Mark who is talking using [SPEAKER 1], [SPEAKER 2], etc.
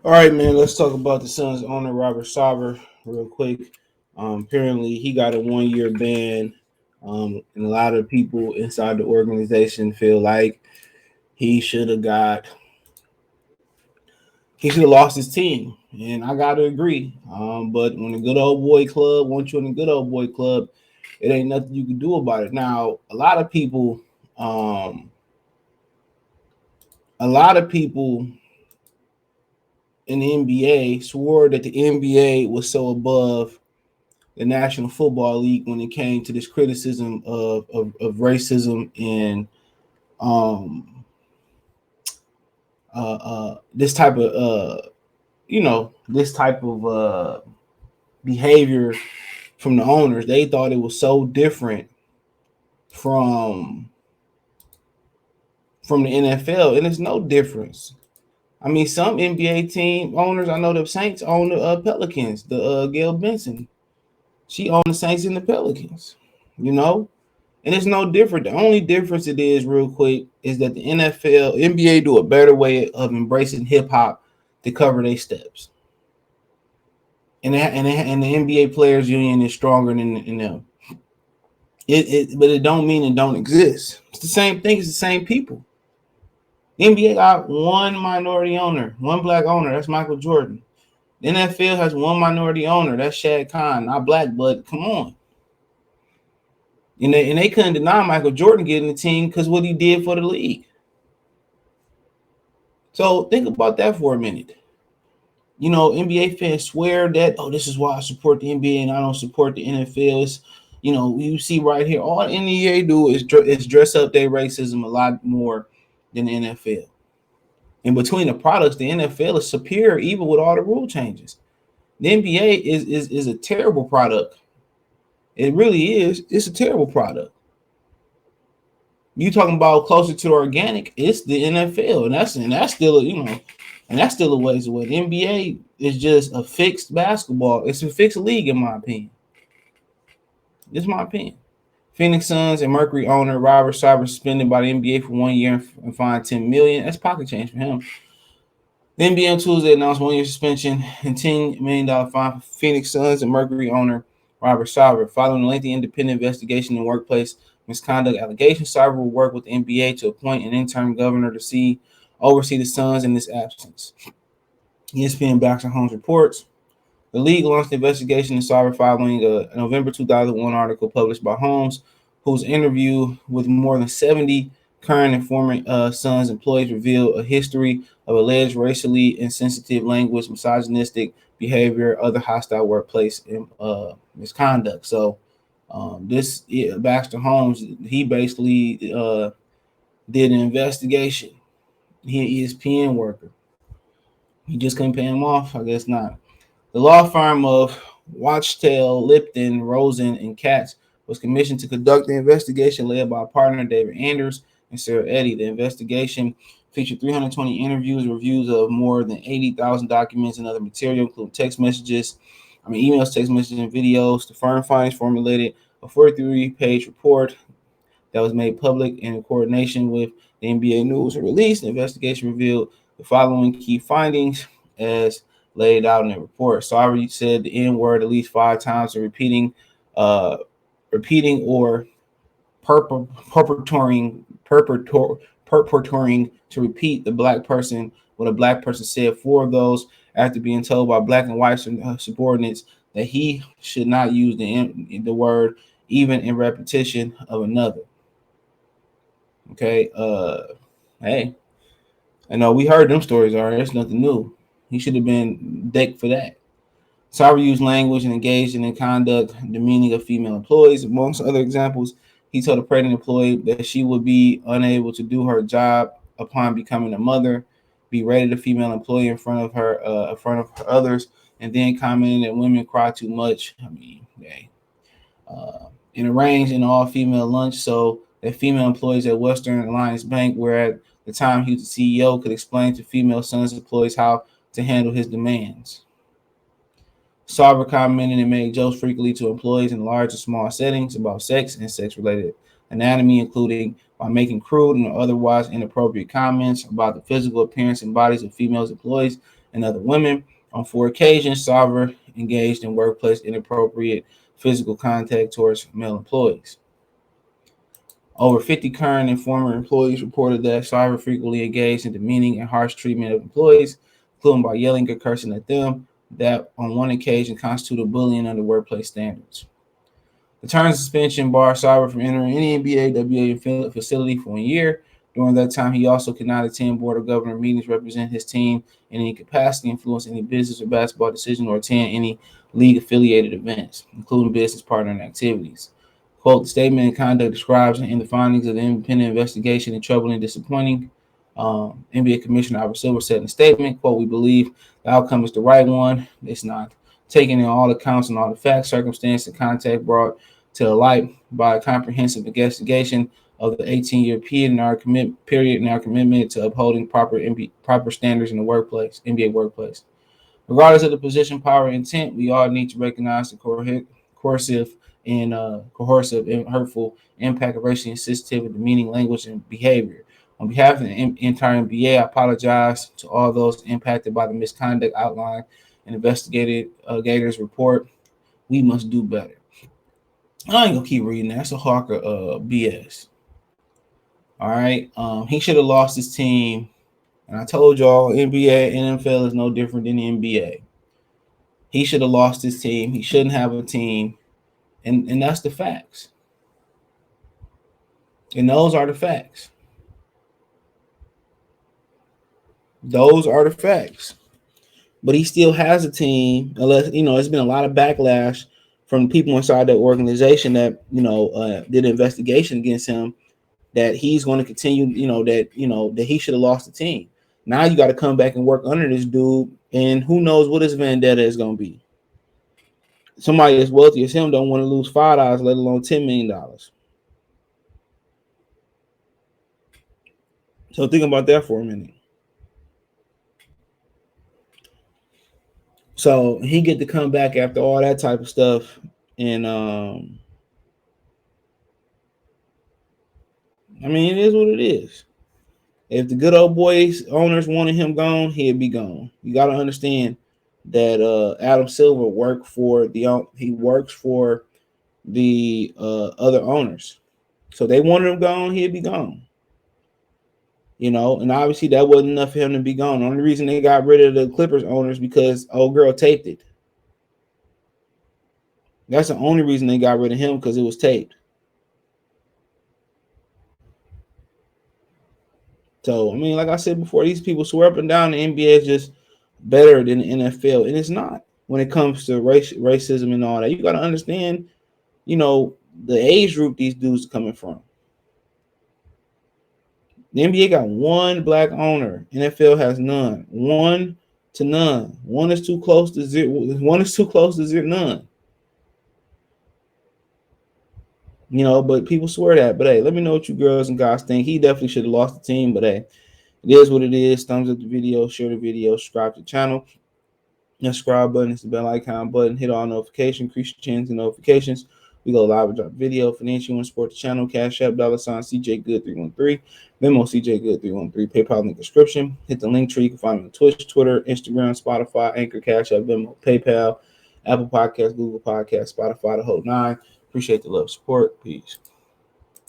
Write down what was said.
[SPEAKER 1] All right, man. Let's talk about the Suns owner Robert Sarver real quick. Apparently, he got a 1 year ban, and a lot of people inside the organization feel like he should have got he should have lost his team, and I gotta agree. But when the good old boy club wants you in the good old boy club, it ain't nothing you can do about it. Now, um, a lot of people in the NBA swore that the NBA was so above the National Football League when it came to this criticism of racism and um, this type of this type of behavior from the owners. They thought it was so different from from the NFL, and it's no difference. I mean, some NBA team owners, I know the Saints own the Pelicans. The Gail Benson, she owned the Saints and the Pelicans. You know, and it's no different. The only difference it is, real quick, is that the NFL, NBA do a better way of embracing hip hop to cover their steps. And the NBA Players Union is stronger than them. But it don't mean it don't exist. It's the same thing. It's the same people. The NBA got one minority owner, one black owner. That's Michael Jordan. The NFL has one minority owner. That's Shad Khan, not black, but come on. And they couldn't deny Michael Jordan getting the team because what he did for the league. So think about that for a minute. You know, NBA fans swear that, oh, this is why I support the NBA and I don't support the NFL. It's, you see right here, all the NBA do is dress up their racism a lot more than the NFL. And between the products, the NFL is superior even with all the rule changes. The NBA is a terrible product. It really is. It's a terrible product. You talking about closer to organic? It's the NFL, and that's still that's still a ways away. The NBA is just a fixed basketball. It's a fixed league, in my opinion. This is my opinion. Phoenix Suns and Mercury owner Robert Sarver suspended by the NBA for 1 year and fined $10 million. That's pocket change for him. The NBA on Tuesday announced 1 year suspension and $10 million fine for Phoenix Suns and Mercury owner Robert Sarver following a lengthy independent investigation in workplace misconduct allegations. Sarver will work with the NBA to appoint an interim governor to oversee the Suns in this absence. ESPN Baxter Holmes reports. The league launched the investigation in Sarver following a November 2001 article published by Holmes, whose interview with more than 70 current and former Suns employees revealed a history of alleged racially insensitive language, misogynistic behavior, other hostile workplace misconduct. So Baxter Holmes, he basically did an investigation. He is ESPN worker. He just couldn't pay him off? I guess not. The law firm of Watchtail, Lipton, Rosen, and Katz was commissioned to conduct the investigation led by partner David Anders and Sarah Eddy. The investigation featured 320 interviews, reviews of more than 80,000 documents and other material, including emails, text messages, and videos. The firm findings formulated a 43-page report that was made public in coordination with the NBA News and released. The investigation revealed the following key findings as laid out in the report. Sarver said the N word at least 5 times and repeating or purporting to repeat the black person what a black person said. 4 of those after being told by black and white subordinates that he should not use the word even in repetition of another. Okay, hey, I know we heard them stories already. That's nothing new. He should have been decked for that. Sarver used language and engaged in conduct demeaning of female employees. Amongst other examples, he told a pregnant employee that she would be unable to do her job upon becoming a mother, berated a female employee in front of her others, and then commented that women cry too much. I mean, and arranged an all-female lunch so that female employees at Western Alliance Bank, where at the time he was the CEO, could explain to female Suns employees how to handle his demands. Sarver commented and made jokes frequently to employees in large and small settings about sex and sex-related anatomy, including by making crude and otherwise inappropriate comments about the physical appearance and bodies of female employees and other women. On 4 occasions, Sarver engaged in workplace inappropriate physical contact towards male employees. Over 50 current and former employees reported that Sarver frequently engaged in demeaning and harsh treatment of employees, including by yelling or cursing at them, that on 1 occasion constituted bullying under workplace standards. The term suspension barred Sarver from entering any NBA, WA facility for 1 year. During that time, he also could not attend board of governor meetings, represent his team in any capacity, influence any business or basketball decision, or attend any league-affiliated events, including business partnering activities. Quote, the statement and conduct describes in the findings of the independent investigation and troubling and disappointing. NBA Commissioner Albert Silver said in a statement, quote, we believe the outcome is the right one. It's not taking in all accounts and all the facts, circumstances, and context brought to the light by a comprehensive investigation of the 18-year period in our commitment to upholding proper standards in the workplace, NBA workplace. Regardless of the position, power, and intent, we all need to recognize the coercive and hurtful impact of racially insensitive and demeaning language and behavior. On behalf of the entire NBA, I apologize to all those impacted by the misconduct outlined in investigators' report. We must do better. I ain't gonna keep reading that. That's a Hawker BS. All right. He should have lost his team. And I told y'all, NBA and NFL is no different than the NBA. He should have lost his team. He shouldn't have a team. And that's the facts. And those are the facts. Those are the facts. But he still has a team, unless, there's been a lot of backlash from people inside that organization that, did an investigation against him, that he's going to continue, that he should have lost the team. Now you got to come back and work under this dude, and who knows what his vendetta is going to be. Somebody as wealthy as him don't want to lose $5, let alone $10 million. So think about that for a minute. So he get to come back after all that type of stuff, and it is what it is. If the good old boys owners wanted him gone, he'd be gone. You got to understand that Adam Silver works for the other owners. So they wanted him gone, he'd be gone. And obviously that wasn't enough for him to be gone. The only reason they got rid of the Clippers owners because old girl taped it. That's the only reason they got rid of him, because it was taped. So, like I said before, these people swear up and down the NBA is just better than the NFL, and it's not when it comes to racism and all that. You got to understand, the age group these dudes are coming from. The NBA got one black owner. NFL has none. 1 to none. One is too close to zero. One is too close to zero. None. But people swear that. But hey, let me know what you girls and guys think. He definitely should have lost the team. But hey, it is what it is. Thumbs up the video, share the video, subscribe to the channel. The subscribe button is the bell icon button. Hit all notifications, increase your chance and notifications. We go live and drop video. Financial, you want to support the channel, Cash App, $CJ Good 313, Venmo CJ Good 313, PayPal link description. Hit the link tree. You can find me on Twitch, Twitter, Instagram, Spotify, Anchor, Cash App, Venmo, PayPal, Apple Podcasts, Google Podcasts, Spotify, the whole nine. Appreciate the love, support. Peace.